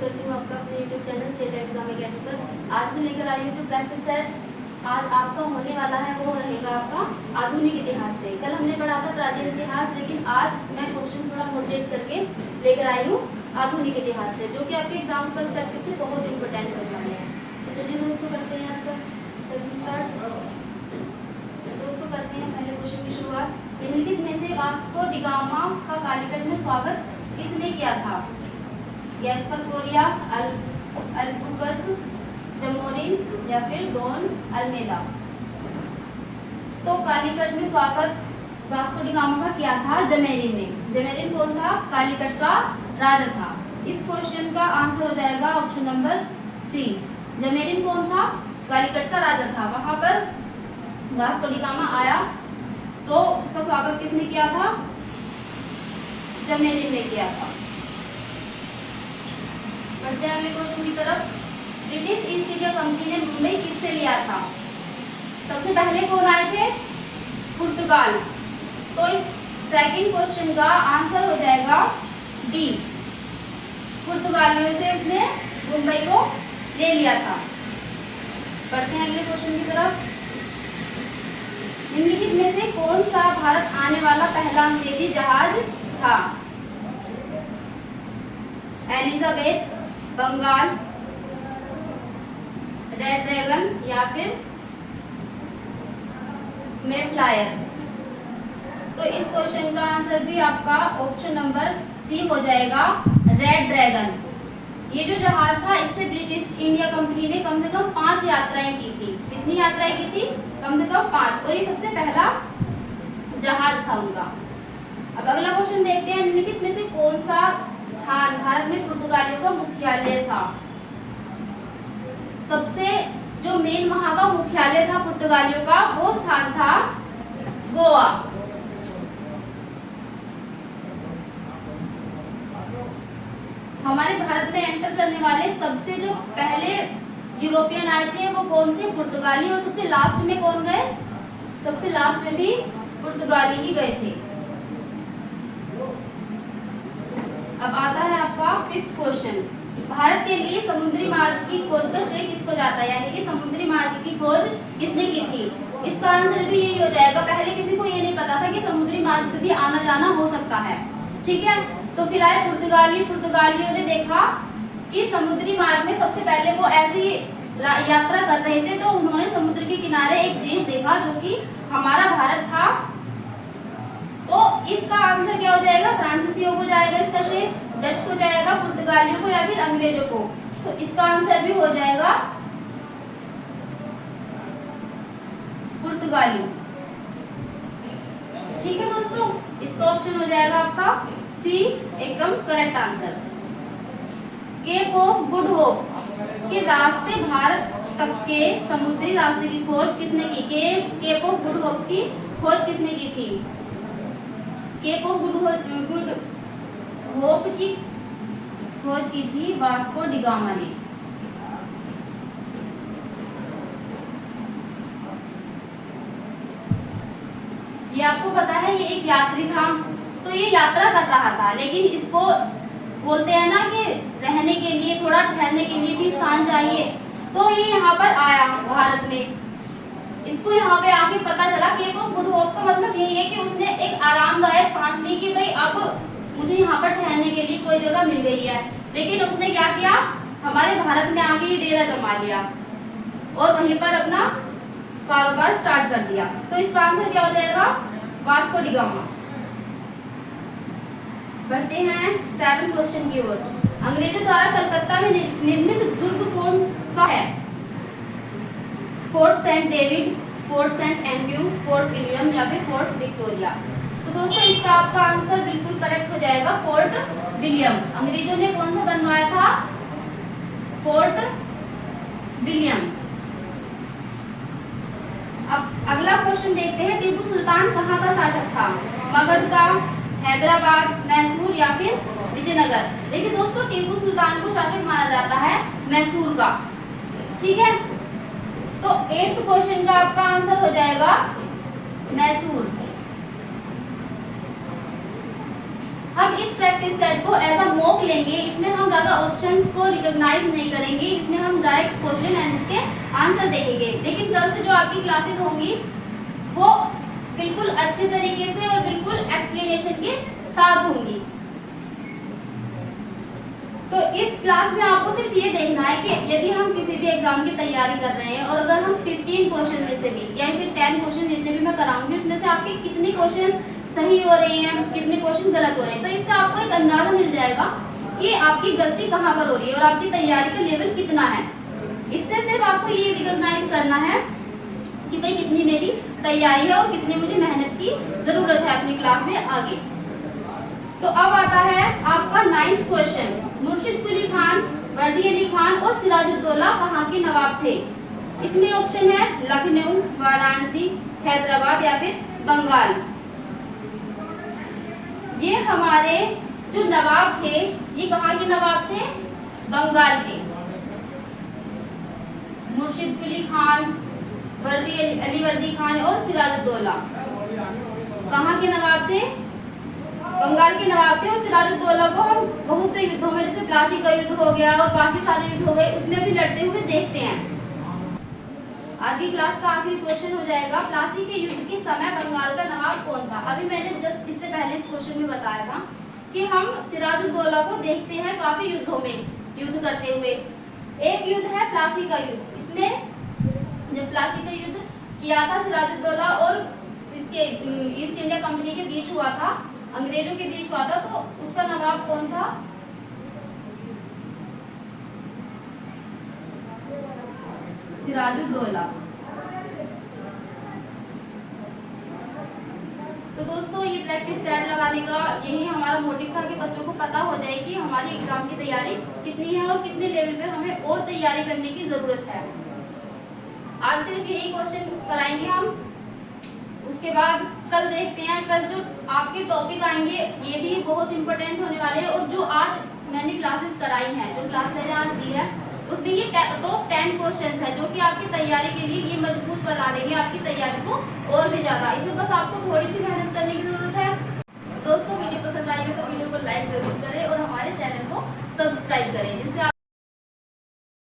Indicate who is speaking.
Speaker 1: करती हूँ आपका अपने YouTube channel state exam academy पर। आज मैं लेकर आई हूँ जो प्रैक्टिस सेट आज आपका होने वाला है वो रहेगा आपका आधुनिक इतिहास से। कल हमने पढ़ा था प्राचीन इतिहास, लेकिन आज मैं क्वेश्चन थोड़ा मोटिवेट करके लेकर आई हूँ आधुनिक इतिहास से, जो कि आपके एग्जाम पर्सपेक्टिव से बहुत इंपॉर्टेंट होने वाले हैं। तो चलिए दोस्तों करते हैं आज का सेशन स्टार्ट। दोस्तों करते हैं पहले क्वेश्चन की शुरुआत। निम्नलिखित में से वास्को डी गामा का कालीकट में स्वागत किसने किया था? गैस्पर कोरिया, अल्बुकर्क, जमोरिन या फिर डॉन अल्मेदा। तो कालीकट में स्वागत वास्को डी गामा का किया था जमेरिन ने। जमेरिन कौन था? कालीकट का राजा था। इस क्वेश्चन का आंसर हो जाएगा ऑप्शन नंबर सी। जमेरिन कौन था? कालीकट का राजा था। वहां पर वास्को डी गामा आया तो उसका स्वागत किसने किया था? जमेरिन ने किया था। बढ़ते हैं अगले क्वेश्चन की तरफ। ब्रिटिश ईस्ट इंडिया कंपनी ने मुंबई किससे लिया था? सबसे पहले कौन आए थे? पुर्तगाल। तो इस सेकंड क्वेश्चन का आंसर हो जाएगा डी। पुर्तगालियों से इसने मुंबई को ले लिया था। बढ़ते हैं अगले क्वेश्चन की तरफ। निम्नलिखित में से कौन सा भारत आने वाला पहला अंग्रेजी जहाज था? एलिजाबेथ, बंगाल, रेड ड्रैगन या फिर मेफ्लायर। तो इस क्वेश्चन का आंसर भी आपका ऑप्शन नंबर सी हो जाएगा, रेड ड्रैगन। ये जो जहाज था इससे ब्रिटिश इंडिया कंपनी ने कम से कम 5 यात्राएं की थी। कितनी यात्राएं की थी? कम से कम 5, और ये सबसे पहला जहाज था उनका। अब अगला क्वेश्चन देखते हैं। निम्नलिखित में से कौन सा स्थान भारत में पुर्तगालियों का मुख्यालय था? सबसे जो मेन वहां का मुख्यालय था पुर्तगालियों का, वो स्थान था गोवा। हमारे भारत में एंटर करने वाले सबसे जो पहले यूरोपियन आए थे वो कौन थे? पुर्तगाली। और सबसे लास्ट में कौन गए? सबसे लास्ट में भी पुर्तगाली ही गए थे। अब आता है आपका फिफ्थ क्वेश्चन। भारत के लिए समुद्री मार्ग की खोज का श्रेय किसको जाता है? यानी कि समुद्री मार्ग की खोज किसने की थी? इसका आंसर भी यही हो जाएगा। पहले किसी को ये नहीं पता था कि समुद्री मार्ग से भी आना जाना हो सकता है। ठीक है, तो फिर आए पुर्तगाली। पुर्तगालियों ने देखा कि समुद्री मार्ग में सबसे पहले वो ऐसी यात्रा कर रहे थे, तो उन्होंने समुद्र के किनारे एक देश देखा जो कि हमारा भारत था। तो इसका आंसर क्या हो जाएगा? फ्रांसीसियों को जाएगा इसका श्रेय, डच को जाएगा, पुर्तगालियों को या फिर अंग्रेजों को। तो इसका आंसर भी हो जाएगा पुर्तगाली। ठीक है दोस्तों, इसका ऑप्शन हो जाएगा आपका सी, एकदम correct answer. Cape of Good Hope के रास्ते भारत तक के समुद्री रास्ते की खोज किसने की? केप ऑफ गुड होप की खोज किसने की थी? केप ऑफ गुड होप की खोज की थी वास्को डी गामा ने। ये आपको पता है ये एक यात्री था, तो ये यात्रा कर रहा था, लेकिन इसको बोलते हैं ना कि रहने के लिए, थोड़ा ठहरने के लिए भी स्थान चाहिए। तो ये यहाँ पर आया भारत में। इसको यहाँ पे आके पता चला केप ऑफ गुड होप का मतलब यही है कि उसने एक आरामदायक सांस ली कि भाई अब मुझे यहाँ पर ठहरने के लिए कोई जगह मिल गई है। लेकिन उसने क्या किया? हमारे भारत में आके ये डेरा जमा लिया और वहीं पर अपना कारोबार स्टार्ट कर दिया। तो इसका आंसर क्या हो जाएगा? Vasco D gamma. बढ़ते हैं 7 क्वेश्चन की ओर। अंग्रेजों द्वारा कलकत्ता में निर्मित दुर्ग कौन सा है? Fort Saint David, Fort Saint Andrew, Fort William या फिर फोर्ट विक्टोरिया। तो दोस्तों इसका आपका आंसर बिल्कुल करेक्ट हो जाएगा, फोर्ट विलियम। अंग्रेजों ने कौन सा बनवाया था? Fort William. अब अगला क्वेश्चन देखते हैं। टीपू सुल्तान कहाँ का शासक था? मगध का, हैदराबाद, मैसूर या फिर विजयनगर। देखिए दोस्तों, टीपू सुल्तान को शासक माना जाता है मैसूर का। ठीक है, तो 8th क्वेश्चन का आपका आंसर हो जाएगा मैसूर। हम इस प्रैक्टिस सेट को एज अ मॉक लेंगे। इसमें हम ज़्यादा ऑप्शंस को रिकॉग्नाइज नहीं करेंगे, इसमें हम डायरेक्ट क्वेश्चन एंड उसके आंसर देखेंगे। लेकिन कल से जो आपकी क्लासेस होंगी वो बिल्कुल अच्छे तरीके से और बिल्कुल एक्सप्लेनेशन के साथ होंगी। तो इस क्लास में आपको सिर्फ ये देखना है कि यदि हम किसी भी एग्जाम की तैयारी कर रहे हैं और अगर हम 15 क्वेश्चन में से भी या फिर 10 क्वेश्चन जितने भी मैं कराऊंगी उसमें से आपके कितने क्वेश्चन सही हो रहे हैं, कितने क्वेश्चन गलत हो रहे हैं, तो इससे आपको एक अंदाजा मिल जाएगा कि आपकी गलती कहाँ पर हो रही है और आपकी तैयारी का लेवल कितना है। इससे सिर्फ आपको ये रिकॉग्नाइज करना है कि भाई कितनी मेरी तैयारी है और कितनी मुझे मेहनत की जरूरत है अपनी क्लास में आगे। तो अब आता है आपका 9th क्वेश्चन, मुर्शिद कुली खान, वर्दी अली खान और सिराजुद्दौला कहाँ के नवाब थे? इसमें ऑप्शन है लखनऊ, वाराणसी, हैदराबाद या फिर बंगाल। ये हमारे जो नवाब थे ये कहाँ के नवाब थे? बंगाल के। मुर्शिद कुली खान, अली वर्दी खान और सिराजुद्दौला कहाँ के नवाब थे? बंगाल के नवाब थे। और सिराजुद्दौला को हम बहुत से युद्धों में जैसे प्लासी का युद्ध हो गया और बाकी सारे युद्ध हो गए उसमें भी लड़ते हुए देखते हैं। आज की क्लास का आखिरी क्वेश्चन हो जाएगा, प्लासी के युद्ध के समय बंगाल का नवाब कौन था? अभी मैंने जस्ट इससे पहले इस क्वेश्चन में बताया था कि हम सिराजुद्दौला को देखते हैं काफी युद्धों में युद्ध करते हुए। एक युद्ध है प्लासी का युद्ध। इसमें जब प्लासी का युद्ध किया था सिराजुद्दौला और इसके ईस्ट इंडिया कंपनी के बीच हुआ था, अंग्रेजों के बीच हुआ था, तो उसका नवाब कौन था? सिराजुद्दौला। तो दोस्तों ये प्रैक्टिस सेट लगाने का यही हमारा मोटिव था कि बच्चों को पता हो जाए कि हमारी एग्जाम की तैयारी कितनी है और कितने लेवल पे हमें और तैयारी करने की जरूरत है। आज सिर्फ यही क्वेश्चन कराएंगे हम, उसके बाद कल देखते हैं। कल जो आपके टॉपिक आएंगे ये भी बहुत इंपॉर्टेंट होने वाले हैं और जो आज मैंने क्लासेस कराई हैं, जो क्लास मैंने आज दी है उसमें ये टॉप 10 क्वेश्चन है जो कि आपकी तैयारी के लिए ये मजबूत बना देंगे आपकी तैयारी को और भी ज्यादा। इसमें बस आपको थोड़ी